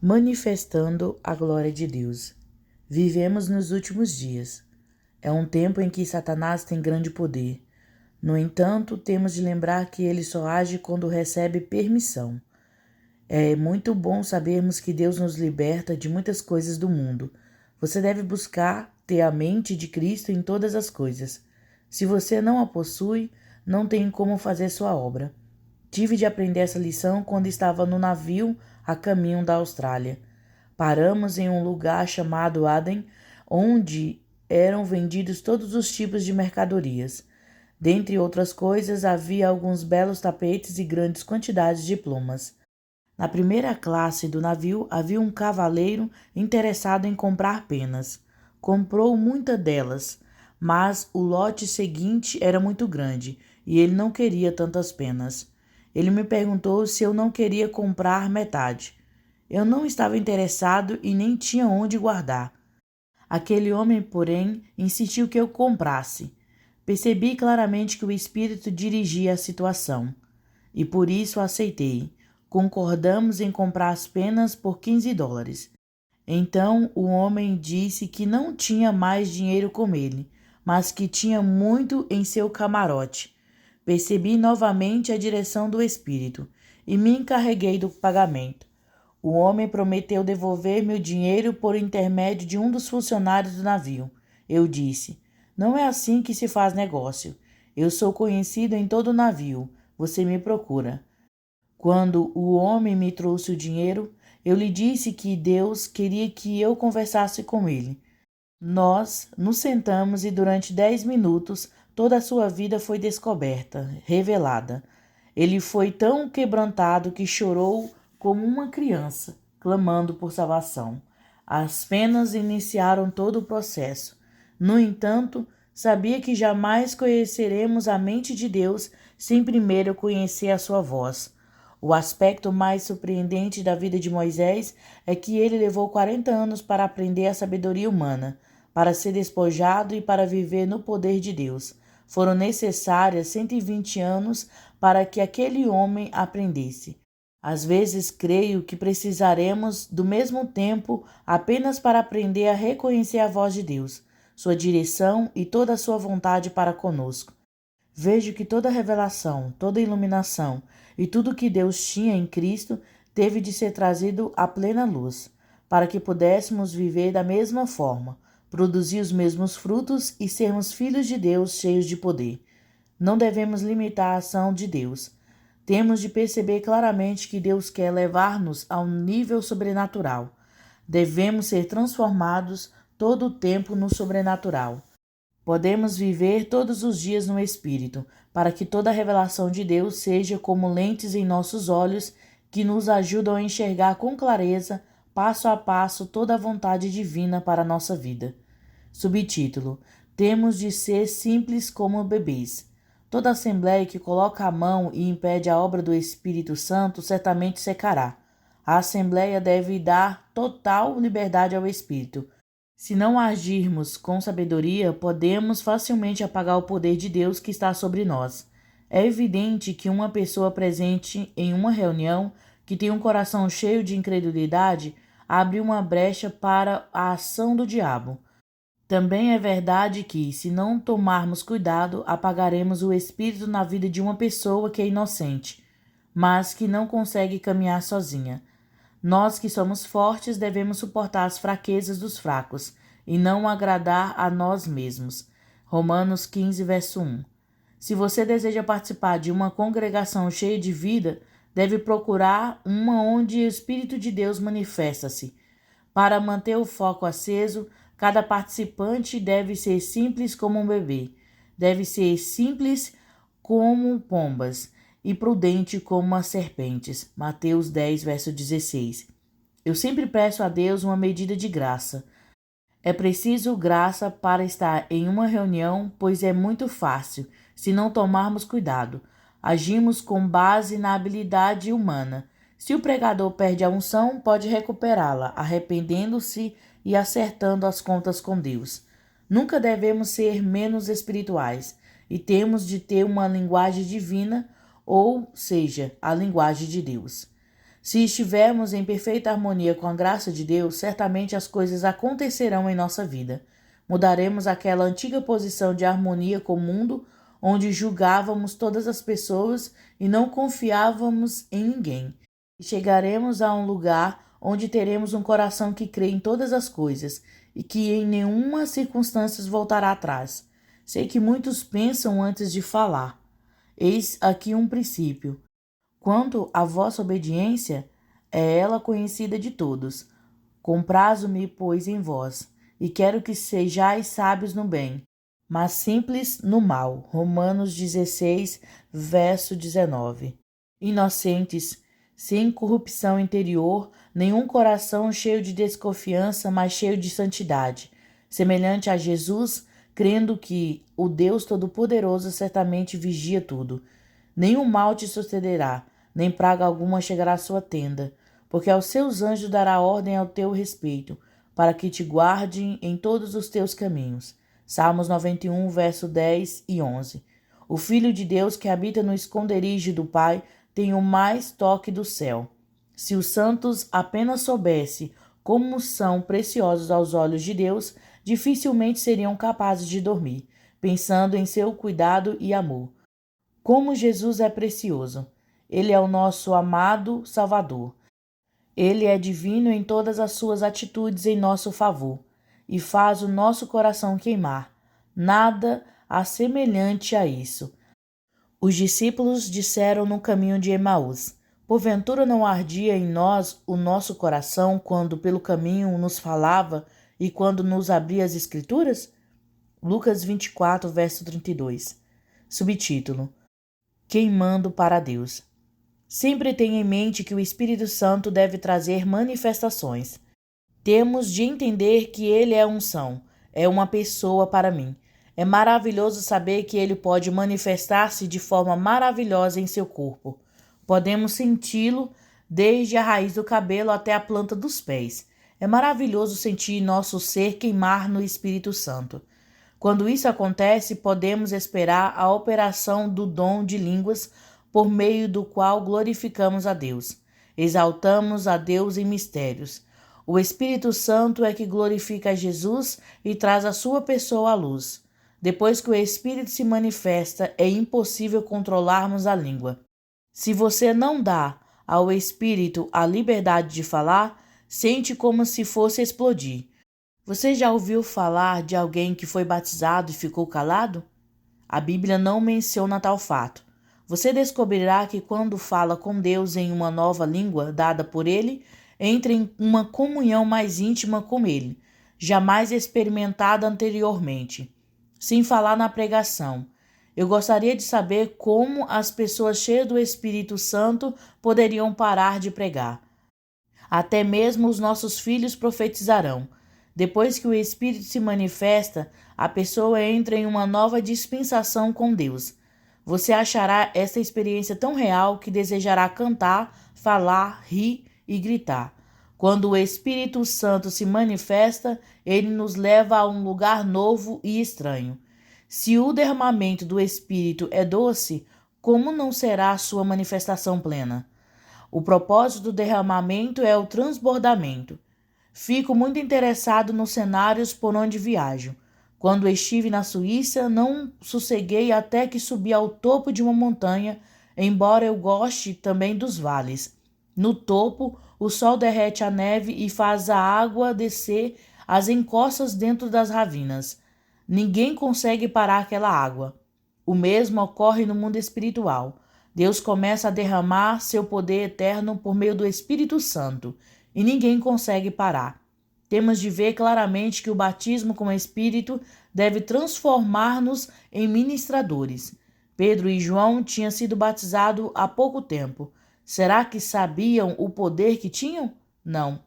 Manifestando a glória de Deus. Vivemos nos últimos dias. É um tempo em que Satanás tem grande poder. No entanto, temos de lembrar que ele só age quando recebe permissão. É muito bom sabermos que Deus nos liberta de muitas coisas do mundo. Você deve buscar ter a mente de Cristo em todas as coisas. Se você não a possui, não tem como fazer sua obra. Tive de aprender essa lição quando estava no navio a caminho da Austrália. Paramos em um lugar chamado Aden, onde eram vendidos todos os tipos de mercadorias. Dentre outras coisas, havia alguns belos tapetes e grandes quantidades de plumas. Na primeira classe do navio havia um cavaleiro interessado em comprar penas. Comprou muitas delas, mas o lote seguinte era muito grande e ele não queria tantas penas. Ele me perguntou se eu não queria comprar metade. Eu não estava interessado e nem tinha onde guardar. Aquele homem, porém, insistiu que eu comprasse. Percebi claramente que o espírito dirigia a situação, e por isso aceitei. Concordamos em comprar as penas por $15. Então o homem disse que não tinha mais dinheiro com ele, mas que tinha muito em seu camarote. Percebi novamente a direção do espírito e me encarreguei do pagamento. O homem prometeu devolver-me o dinheiro por intermédio de um dos funcionários do navio. Eu disse: não é assim que se faz negócio. Eu sou conhecido em todo o navio. Você me procura. Quando o homem me trouxe o dinheiro, eu lhe disse que Deus queria que eu conversasse com ele. Nós nos sentamos e durante 10 minutos toda a sua vida foi descoberta, revelada. Ele foi tão quebrantado que chorou como uma criança, clamando por salvação. As penas iniciaram todo o processo. No entanto, sabia que jamais conheceremos a mente de Deus sem primeiro conhecer a sua voz. O aspecto mais surpreendente da vida de Moisés é que ele levou 40 anos para aprender a sabedoria humana, para ser despojado e para viver no poder de Deus. Foram necessárias 120 anos para que aquele homem aprendesse. Às vezes creio que precisaremos do mesmo tempo apenas para aprender a reconhecer a voz de Deus, sua direção e toda a sua vontade para conosco. Vejo que toda revelação, toda iluminação e tudo que Deus tinha em Cristo teve de ser trazido à plena luz, para que pudéssemos viver da mesma forma, produzir os mesmos frutos e sermos filhos de Deus cheios de poder. Não devemos limitar a ação de Deus. Temos de perceber claramente que Deus quer levar-nos a um nível sobrenatural. Devemos ser transformados todo o tempo no sobrenatural. Podemos viver todos os dias no Espírito, para que toda a revelação de Deus seja como lentes em nossos olhos que nos ajudam a enxergar com clareza, passo a passo, toda a vontade divina para a nossa vida. Subtítulo: Temos de ser simples como bebês. Toda assembleia que coloca a mão e impede a obra do Espírito Santo certamente secará. A assembleia deve dar total liberdade ao Espírito. Se não agirmos com sabedoria, podemos facilmente apagar o poder de Deus que está sobre nós. É evidente que uma pessoa presente em uma reunião que tem um coração cheio de incredulidade abre uma brecha para a ação do diabo. Também é verdade que, se não tomarmos cuidado, apagaremos o espírito na vida de uma pessoa que é inocente, mas que não consegue caminhar sozinha. Nós que somos fortes devemos suportar as fraquezas dos fracos e não agradar a nós mesmos. Romanos 15, verso 1. Se você deseja participar de uma congregação cheia de vida, deve procurar uma onde o Espírito de Deus manifesta-se. Para manter o foco aceso, cada participante deve ser simples como um bebê, deve ser simples como pombas e prudente como as serpentes. Mateus 10, verso 16. Eu sempre peço a Deus uma medida de graça. É preciso graça para estar em uma reunião, pois é muito fácil, se não tomarmos cuidado. Agimos com base na habilidade humana. Se o pregador perde a unção, pode recuperá-la, arrependendo-se e acertando as contas com Deus. Nunca devemos ser menos espirituais e temos de ter uma linguagem divina, ou seja, a linguagem de Deus. Se estivermos em perfeita harmonia com a graça de Deus, certamente as coisas acontecerão em nossa vida. Mudaremos aquela antiga posição de harmonia com o mundo, onde julgávamos todas as pessoas e não confiávamos em ninguém. E chegaremos a um lugar onde teremos um coração que crê em todas as coisas e que em nenhuma circunstância voltará atrás. Sei que muitos pensam antes de falar. Eis aqui um princípio. Quanto à vossa obediência, é ela conhecida de todos. Comprazo-me, pois, em vós, e quero que sejais sábios no bem, mas simples no mal. Romanos 16, verso 19. Inocentes, sem corrupção interior, nenhum coração cheio de desconfiança, mas cheio de santidade, semelhante a Jesus, crendo que o Deus Todo-Poderoso certamente vigia tudo. Nenhum mal te sucederá, nem praga alguma chegará à sua tenda, porque aos seus anjos dará ordem ao teu respeito, para que te guardem em todos os teus caminhos. Salmos 91, verso 10 e 11. O Filho de Deus que habita no esconderijo do Pai tem o mais toque do céu. Se os santos apenas soubessem como são preciosos aos olhos de Deus, dificilmente seriam capazes de dormir, pensando em seu cuidado e amor. Como Jesus é precioso! Ele é o nosso amado Salvador. Ele é divino em todas as suas atitudes em nosso favor e faz o nosso coração queimar. Nada há semelhante a isso. Os discípulos disseram no caminho de Emaús: porventura não ardia em nós o nosso coração quando pelo caminho nos falava e quando nos abria as Escrituras? Lucas 24, verso 32. Subtítulo: Queimando para Deus. Sempre tenha em mente que o Espírito Santo deve trazer manifestações. Temos de entender que ele é unção, é uma pessoa para mim. É maravilhoso saber que ele pode manifestar-se de forma maravilhosa em seu corpo. Podemos senti-lo desde a raiz do cabelo até a planta dos pés. É maravilhoso sentir nosso ser queimar no Espírito Santo. Quando isso acontece, podemos esperar a operação do dom de línguas, por meio do qual glorificamos a Deus. Exaltamos a Deus em mistérios. O Espírito Santo é que glorifica a Jesus e traz a sua pessoa à luz. Depois que o Espírito se manifesta, é impossível controlarmos a língua. Se você não dá ao Espírito a liberdade de falar, sente como se fosse explodir. Você já ouviu falar de alguém que foi batizado e ficou calado? A Bíblia não menciona tal fato. Você descobrirá que quando fala com Deus em uma nova língua dada por Ele, entra em uma comunhão mais íntima com Ele, jamais experimentada anteriormente. Sem falar na pregação. Eu gostaria de saber como as pessoas cheias do Espírito Santo poderiam parar de pregar. Até mesmo os nossos filhos profetizarão. Depois que o Espírito se manifesta, a pessoa entra em uma nova dispensação com Deus. Você achará essa experiência tão real que desejará cantar, falar, rir e gritar. Quando o Espírito Santo se manifesta, ele nos leva a um lugar novo e estranho. Se o derramamento do Espírito é doce, como não será a sua manifestação plena? O propósito do derramamento é o transbordamento. Fico muito interessado nos cenários por onde viajo. Quando estive na Suíça, não sosseguei até que subi ao topo de uma montanha, embora eu goste também dos vales. No topo, o sol derrete a neve e faz a água descer as encostas dentro das ravinas. Ninguém consegue parar aquela água. O mesmo ocorre no mundo espiritual. Deus começa a derramar seu poder eterno por meio do Espírito Santo, e ninguém consegue parar. Temos de ver claramente que o batismo com o Espírito deve transformar-nos em ministradores. Pedro e João tinham sido batizados há pouco tempo. Será que sabiam o poder que tinham? Não.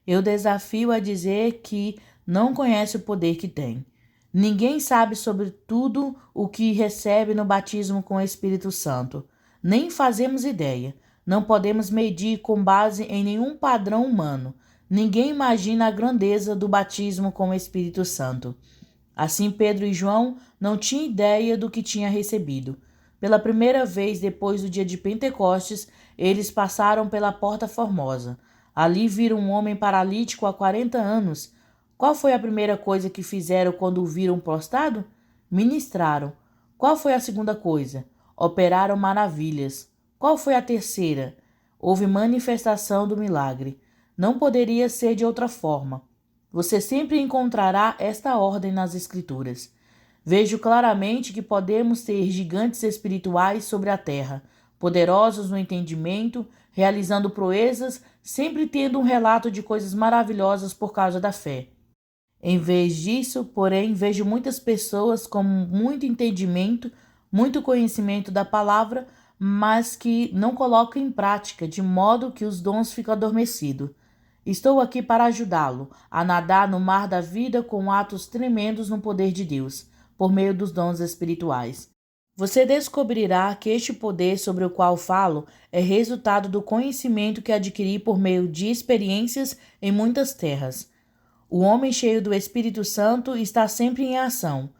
Eu desafio a dizer que não conhece o poder que tem. Ninguém sabe sobre tudo o que recebe no batismo com o Espírito Santo. Nem fazemos ideia. Não podemos medir com base em nenhum padrão humano. Ninguém imagina a grandeza do batismo com o Espírito Santo. Assim, Pedro e João não tinham ideia do que tinham recebido. Pela primeira vez depois do dia de Pentecostes, eles passaram pela Porta Formosa. Ali viram um homem paralítico há 40 anos. Qual foi a primeira coisa que fizeram quando o viram prostrado? Ministraram. Qual foi a segunda coisa? Operaram maravilhas. Qual foi a terceira? Houve manifestação do milagre. Não poderia ser de outra forma. Você sempre encontrará esta ordem nas Escrituras. Vejo claramente que podemos ter gigantes espirituais sobre a terra, poderosos no entendimento, realizando proezas, sempre tendo um relato de coisas maravilhosas por causa da fé. Em vez disso, porém, vejo muitas pessoas com muito entendimento, muito conhecimento da palavra, mas que não colocam em prática, de modo que os dons ficam adormecidos. Estou aqui para ajudá-lo a nadar no mar da vida com atos tremendos no poder de Deus, por meio dos dons espirituais. Você descobrirá que este poder sobre o qual falo é resultado do conhecimento que adquiri por meio de experiências em muitas terras. O homem cheio do Espírito Santo está sempre em ação.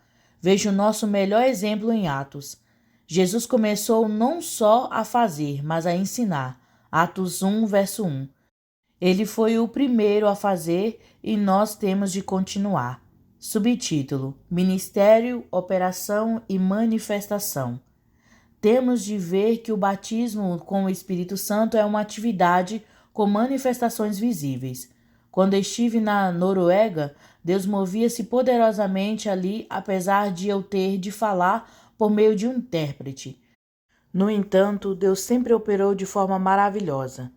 Vejo o nosso melhor exemplo em Atos. Jesus começou não só a fazer, mas a ensinar. Atos 1, verso 1. Ele foi o primeiro a fazer e nós temos de continuar. Subtítulo: Ministério, Operação e Manifestação. Temos de ver que o batismo com o Espírito Santo é uma atividade com manifestações visíveis. Quando estive na Noruega, Deus movia-se poderosamente ali, apesar de eu ter de falar por meio de um intérprete. No entanto, Deus sempre operou de forma maravilhosa.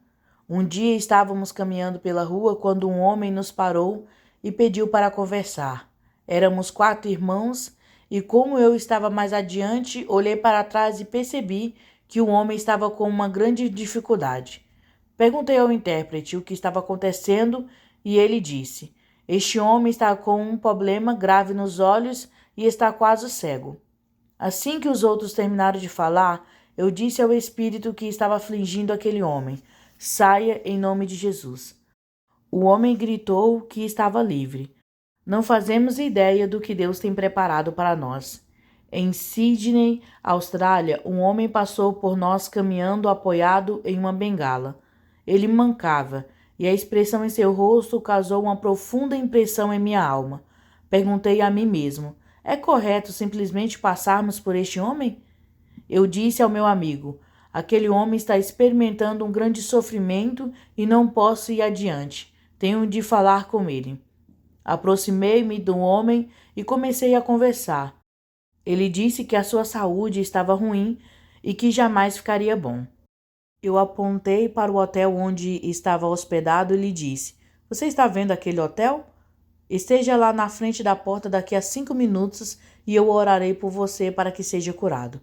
Um dia estávamos caminhando pela rua quando um homem nos parou e pediu para conversar. Éramos 4 irmãos e, como eu estava mais adiante, olhei para trás e percebi que o homem estava com uma grande dificuldade. Perguntei ao intérprete o que estava acontecendo e ele disse: Este homem está com um problema grave nos olhos e está quase cego. Assim que os outros terminaram de falar, eu disse ao espírito que estava afligindo aquele homem: Saia em nome de Jesus. O homem gritou que estava livre. Não fazemos ideia do que Deus tem preparado para nós. Em Sydney, Austrália, um homem passou por nós caminhando apoiado em uma bengala. Ele mancava, e a expressão em seu rosto causou uma profunda impressão em minha alma. Perguntei a mim mesmo: é correto simplesmente passarmos por este homem? Eu disse ao meu amigo: aquele homem está experimentando um grande sofrimento e não posso ir adiante. Tenho de falar com ele. Aproximei-me do homem e comecei a conversar. Ele disse que a sua saúde estava ruim e que jamais ficaria bom. Eu apontei para o hotel onde estava hospedado e lhe disse: Você está vendo aquele hotel? Esteja lá na frente da porta daqui a 5 minutos e eu orarei por você para que seja curado.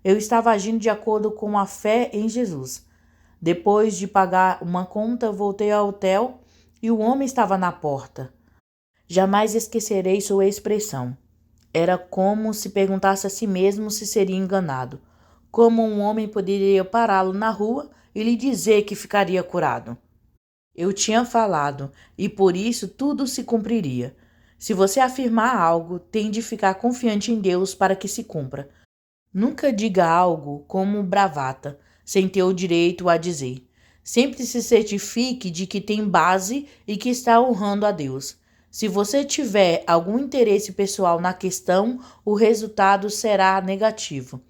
Eu estava agindo de acordo com a fé em Jesus. Depois de pagar uma conta, voltei ao hotel e o homem estava na porta. Jamais esquecerei sua expressão. Era como se perguntasse a si mesmo se seria enganado. Como um homem poderia pará-lo na rua e lhe dizer que ficaria curado? Eu tinha falado, e por isso tudo se cumpriria. Se você afirmar algo, tem de ficar confiante em Deus para que se cumpra. Nunca diga algo como bravata, sem ter o direito a dizer. Sempre se certifique de que tem base e que está honrando a Deus. Se você tiver algum interesse pessoal na questão, o resultado será negativo.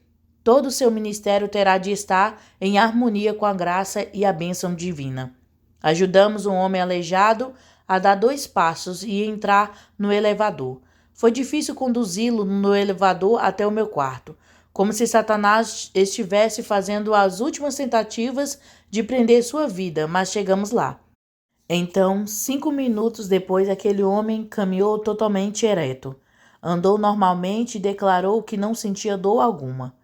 Todo o seu ministério terá de estar em harmonia com a graça e a bênção divina. Ajudamos um homem aleijado a dar 2 passos e entrar no elevador. Foi difícil conduzi-lo no elevador até o meu quarto, como se Satanás estivesse fazendo as últimas tentativas de prender sua vida, mas chegamos lá. Então, 5 minutos depois, aquele homem caminhou totalmente ereto. Andou normalmente e declarou que não sentia dor alguma.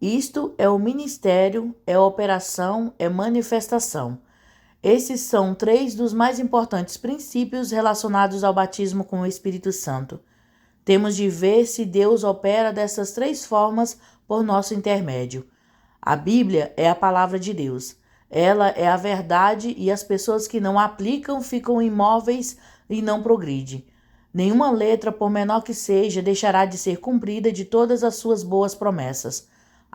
Isto é o ministério, é operação, é manifestação. Esses são 3 dos mais importantes princípios relacionados ao batismo com o Espírito Santo. Temos de ver se Deus opera dessas 3 formas por nosso intermédio. A Bíblia é a palavra de Deus. Ela é a verdade e as pessoas que não a aplicam ficam imóveis e não progridem. Nenhuma letra, por menor que seja, deixará de ser cumprida de todas as suas boas promessas.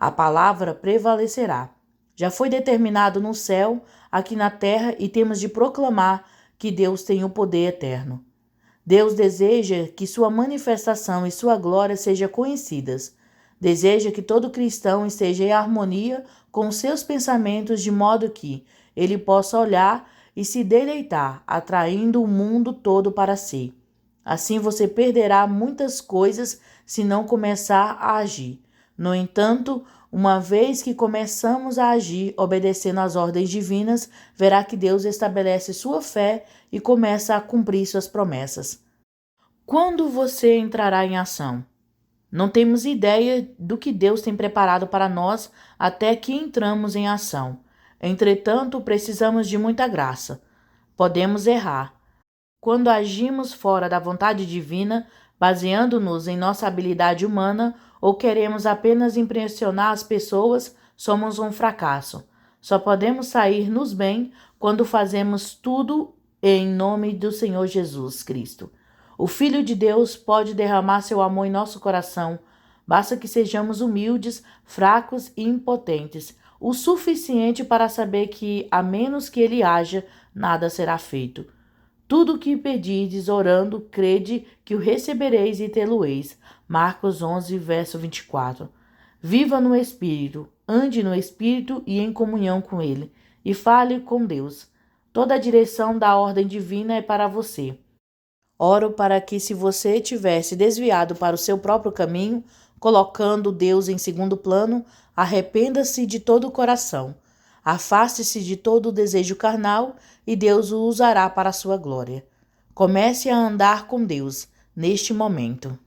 A palavra prevalecerá. Já foi determinado no céu, aqui na terra, e temos de proclamar que Deus tem o poder eterno. Deus deseja que sua manifestação e sua glória sejam conhecidas. Deseja que todo cristão esteja em harmonia com seus pensamentos, de modo que ele possa olhar e se deleitar, atraindo o mundo todo para si. Assim você perderá muitas coisas se não começar a agir. No entanto, uma vez que começamos a agir obedecendo às ordens divinas, verá que Deus estabelece sua fé e começa a cumprir suas promessas. Quando você entrará em ação? Não temos ideia do que Deus tem preparado para nós até que entramos em ação. Entretanto, precisamos de muita graça. Podemos errar. Quando agimos fora da vontade divina, baseando-nos em nossa habilidade humana, ou queremos apenas impressionar as pessoas, somos um fracasso. Só podemos sair-nos bem quando fazemos tudo em nome do Senhor Jesus Cristo. O Filho de Deus pode derramar seu amor em nosso coração. Basta que sejamos humildes, fracos e impotentes, o suficiente para saber que, a menos que ele haja, nada será feito. Tudo o que pedirdes orando, crede que o recebereis e tê-lo-eis. Marcos 11, verso 24. Viva no Espírito, ande no Espírito e em comunhão com Ele, e fale com Deus. Toda a direção da ordem divina é para você. Oro para que, se você tivesse desviado para o seu próprio caminho, colocando Deus em segundo plano, arrependa-se de todo o coração. Afaste-se de todo o desejo carnal e Deus o usará para a sua glória. Comece a andar com Deus neste momento.